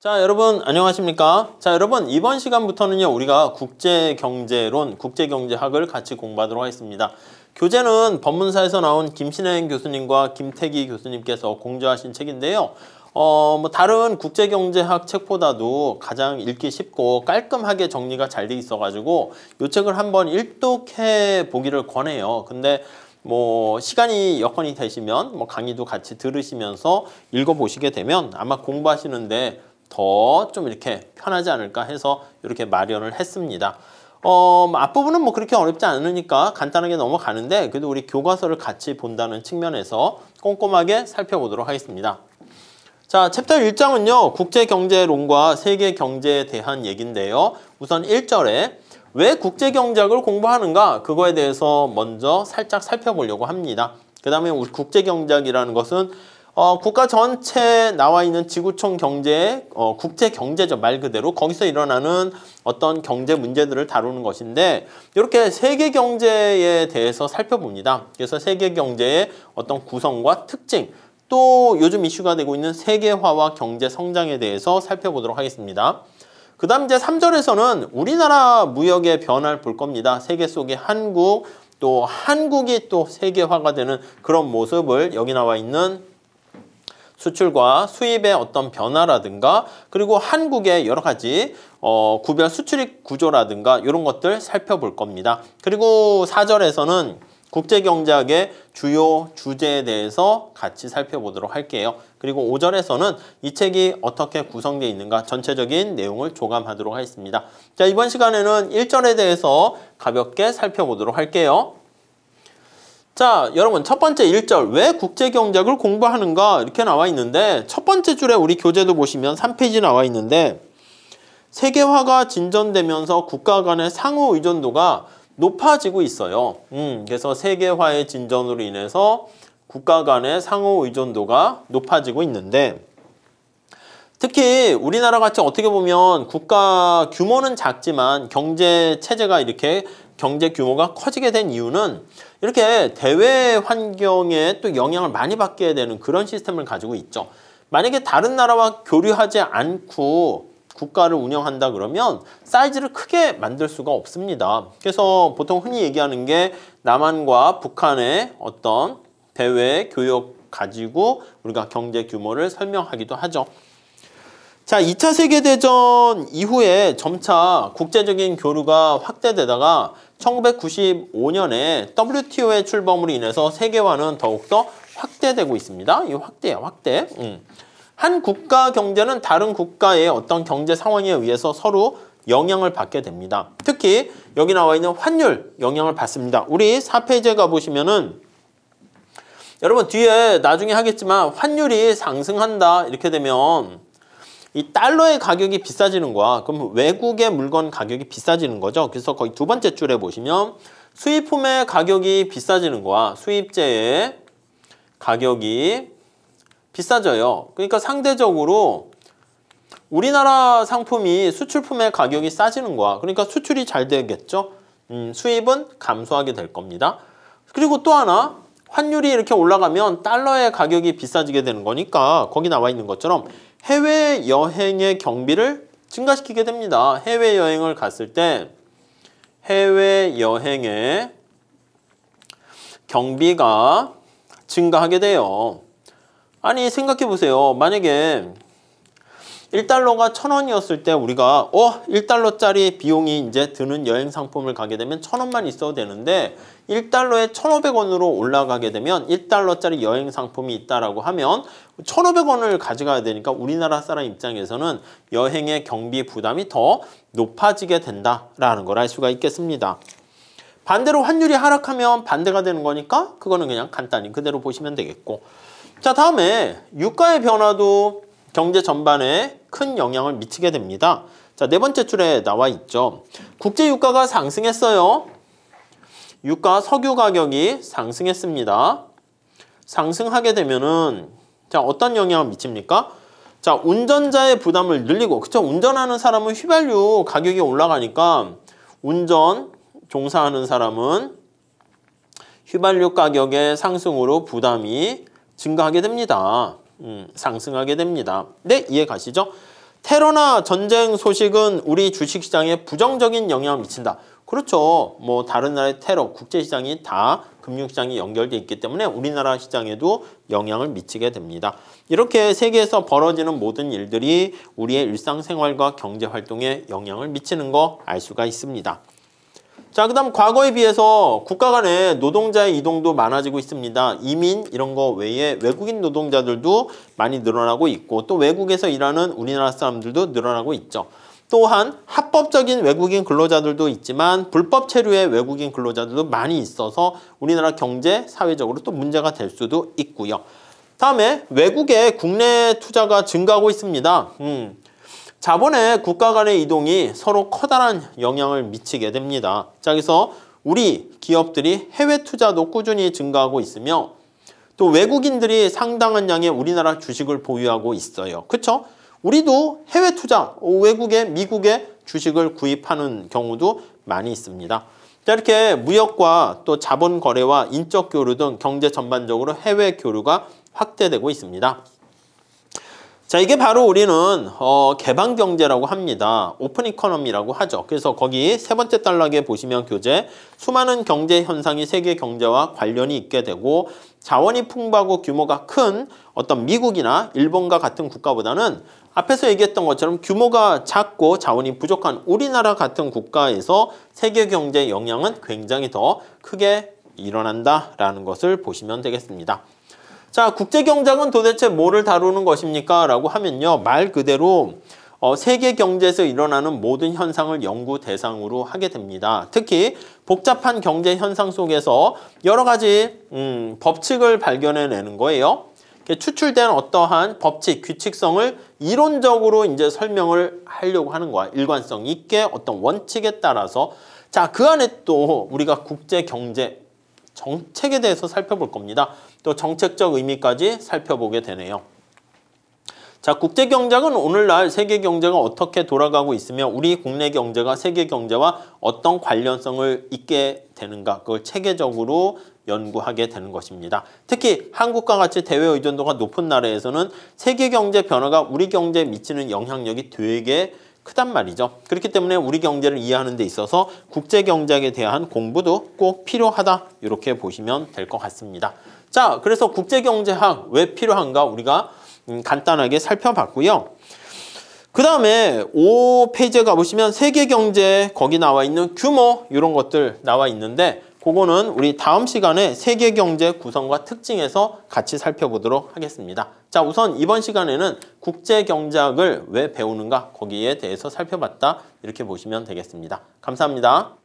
자, 여러분 안녕하십니까? 자, 여러분 이번 시간부터는요 우리가 국제경제론, 국제경제학을 같이 공부하도록 하겠습니다. 교재는 법문사에서 나온 김신행 교수님과 김태기 교수님께서 공저하신 책인데요. 다른 국제경제학 책보다도 가장 읽기 쉽고 깔끔하게 정리가 잘 돼 있어가지고 이 책을 한번 일독해 보기를 권해요. 근데 시간이 여건이 되시면 강의도 같이 들으시면서 읽어보시게 되면 아마 공부하시는데 더 좀 이렇게 편하지 않을까 해서 이렇게 마련을 했습니다. 앞부분은 그렇게 어렵지 않으니까 간단하게 넘어가는데 그래도 우리 교과서를 같이 본다는 측면에서 꼼꼼하게 살펴보도록 하겠습니다. 자, 챕터 1장은요. 국제경제론과 세계경제에 대한 얘기인데요. 우선 1절에 왜 국제경제학을 공부하는가? 그거에 대해서 먼저 살짝 살펴보려고 합니다. 그 다음에 우리 국제경제학이라는 것은 국가 전체에 나와 있는 지구촌 경제의 국제경제죠. 말 그대로 거기서 일어나는 어떤 경제 문제들을 다루는 것인데 이렇게 세계경제에 대해서 살펴봅니다. 그래서 세계경제의 어떤 구성과 특징 또 요즘 이슈가 되고 있는 세계화와 경제 성장에 대해서 살펴보도록 하겠습니다. 그 다음 이제 3절에서는 우리나라 무역의 변화를 볼 겁니다. 세계 속의 한국 또 한국이 또 세계화가 되는 그런 모습을 여기 나와 있는 수출과 수입의 어떤 변화라든가 그리고 한국의 여러 가지 구별 수출입 구조라든가 이런 것들 살펴볼 겁니다. 그리고 4절에서는 국제경제학의 주요 주제에 대해서 같이 살펴보도록 할게요. 그리고 5절에서는 이 책이 어떻게 구성되어 있는가 전체적인 내용을 조감하도록 하겠습니다. 자, 이번 시간에는 1절에 대해서 가볍게 살펴보도록 할게요. 자, 여러분 첫 번째 1절 왜 국제경제학을 공부하는가 이렇게 나와 있는데 첫 번째 줄에 우리 교재도 보시면 3페이지 나와 있는데 세계화가 진전되면서 국가 간의 상호 의존도가 높아지고 있어요. 그래서 세계화의 진전으로 인해서 국가 간의 상호 의존도가 높아지고 있는데 특히 우리나라 같이 어떻게 보면 국가 규모는 작지만 경제 체제가 이렇게 경제 규모가 커지게 된 이유는 이렇게 대외 환경에 또 영향을 많이 받게 되는 그런 시스템을 가지고 있죠. 만약에 다른 나라와 교류하지 않고 국가를 운영한다 그러면 사이즈를 크게 만들 수가 없습니다. 그래서 보통 흔히 얘기하는 게 남한과 북한의 어떤 대외 교역 가지고 우리가 경제 규모를 설명하기도 하죠. 자, 2차 세계대전 이후에 점차 국제적인 교류가 확대되다가 1995년에 WTO의 출범으로 인해서 세계화는 더욱더 확대되고 있습니다. 이 확대야, 확대. 한 국가 경제는 다른 국가의 어떤 경제 상황에 의해서 서로 영향을 받게 됩니다. 특히 여기 나와 있는 환율 영향을 받습니다. 우리 4페이지에 가보시면은 여러분 뒤에 나중에 하겠지만 환율이 상승한다 이렇게 되면 이 달러의 가격이 비싸지는 거야. 그럼 외국의 물건 가격이 비싸지는 거죠. 그래서 거의 두 번째 줄에 보시면 수입품의 가격이 비싸지는 거야. 수입제의 가격이 비싸져요. 그러니까 상대적으로 우리나라 상품이 수출품의 가격이 싸지는 거야. 그러니까 수출이 잘 되겠죠. 수입은 감소하게 될 겁니다. 그리고 또 하나 환율이 이렇게 올라가면 달러의 가격이 비싸지게 되는 거니까 거기 나와 있는 것처럼 해외여행의 경비를 증가시키게 됩니다. 해외여행을 갔을 때 해외여행의 경비가 증가하게 돼요. 아니 생각해 보세요. 만약에 1달러가 1,000원이었을 때 우리가 1달러짜리 비용이 이제 드는 여행 상품을 가게 되면 1,000원만 있어도 되는데 1달러에 1,500원으로 올라가게 되면 1달러짜리 여행 상품이 있다라고 하면 1,500원을 가져가야 되니까 우리나라 사람 입장에서는 여행의 경비 부담이 더 높아지게 된다라는 걸 알 수가 있겠습니다. 반대로 환율이 하락하면 반대가 되는 거니까 그거는 그냥 간단히 그대로 보시면 되겠고. 자, 다음에 유가의 변화도 경제 전반에 큰 영향을 미치게 됩니다. 자, 네 번째 줄에 나와 있죠. 국제 유가가 상승했어요. 유가 석유 가격이 상승했습니다. 상승하게 되면은 자, 어떤 영향을 미칩니까? 자, 운전자의 부담을 늘리고 그쵸? 운전하는 사람은 휘발유 가격이 올라가니까 운전 종사하는 사람은 휘발유 가격의 상승으로 부담이 증가하게 됩니다. 상승하게 됩니다. 네, 이해 가시죠? 테러나 전쟁 소식은 우리 주식시장에 부정적인 영향을 미친다. 그렇죠. 뭐 다른 나라의 테러, 국제시장이 다 금융시장이 연결돼 있기 때문에 우리나라 시장에도 영향을 미치게 됩니다. 이렇게 세계에서 벌어지는 모든 일들이 우리의 일상생활과 경제활동에 영향을 미치는 거 알 수가 있습니다. 자, 그 다음 과거에 비해서 국가 간의 노동자의 이동도 많아지고 있습니다. 이민 이런 거 외에 외국인 노동자들도 많이 늘어나고 있고 또 외국에서 일하는 우리나라 사람들도 늘어나고 있죠. 또한 합법적인 외국인 근로자들도 있지만 불법 체류의 외국인 근로자들도 많이 있어서 우리나라 경제, 사회적으로 또 문제가 될 수도 있고요. 다음에 외국의 국내 투자가 증가하고 있습니다. 자본의 국가 간의 이동이 서로 커다란 영향을 미치게 됩니다. 자, 그래서 우리 기업들이 해외 투자도 꾸준히 증가하고 있으며 또 외국인들이 상당한 양의 우리나라 주식을 보유하고 있어요. 그렇죠? 우리도 해외 투자, 외국의 미국의 주식을 구입하는 경우도 많이 있습니다. 자, 이렇게 무역과 또 자본 거래와 인적 교류 등 경제 전반적으로 해외 교류가 확대되고 있습니다. 자, 이게 바로 우리는 개방 경제라고 합니다. 오픈 이코노미라고 하죠. 그래서 거기 세 번째 단락에 보시면 교재 수많은 경제 현상이 세계 경제와 관련이 있게 되고 자원이 풍부하고 규모가 큰 어떤 미국이나 일본과 같은 국가보다는 앞에서 얘기했던 것처럼 규모가 작고 자원이 부족한 우리나라 같은 국가에서 세계 경제의 영향은 굉장히 더 크게 일어난다라는 것을 보시면 되겠습니다. 자, 국제경제학은 도대체 뭐를 다루는 것입니까? 라고 하면요. 말 그대로 세계 경제에서 일어나는 모든 현상을 연구 대상으로 하게 됩니다. 특히 복잡한 경제 현상 속에서 여러 가지 법칙을 발견해내는 거예요. 추출된 어떠한 법칙, 규칙성을 이론적으로 이제 설명을 하려고 하는 거야. 일관성 있게 어떤 원칙에 따라서. 자, 그 안에 또 우리가 국제경제 정책에 대해서 살펴볼 겁니다. 또 정책적 의미까지 살펴보게 되네요. 자, 국제경제학은 오늘날 세계 경제가 어떻게 돌아가고 있으며 우리 국내 경제가 세계 경제와 어떤 관련성을 있게 되는가 그걸 체계적으로 연구하게 되는 것입니다. 특히 한국과 같이 대외 의존도가 높은 나라에서는 세계 경제 변화가 우리 경제에 미치는 영향력이 되게 크단 말이죠. 그렇기 때문에 우리 경제를 이해하는 데 있어서 국제경제학에 대한 공부도 꼭 필요하다 이렇게 보시면 될 것 같습니다. 자, 그래서 국제경제학 왜 필요한가 우리가 간단하게 살펴봤고요. 그 다음에 5페이지에 가보시면 세계경제 거기 나와 있는 규모 이런 것들 나와 있는데 그거는 우리 다음 시간에 세계경제 구성과 특징에서 같이 살펴보도록 하겠습니다. 자, 우선 이번 시간에는 국제경제학을 왜 배우는가 거기에 대해서 살펴봤다 이렇게 보시면 되겠습니다. 감사합니다.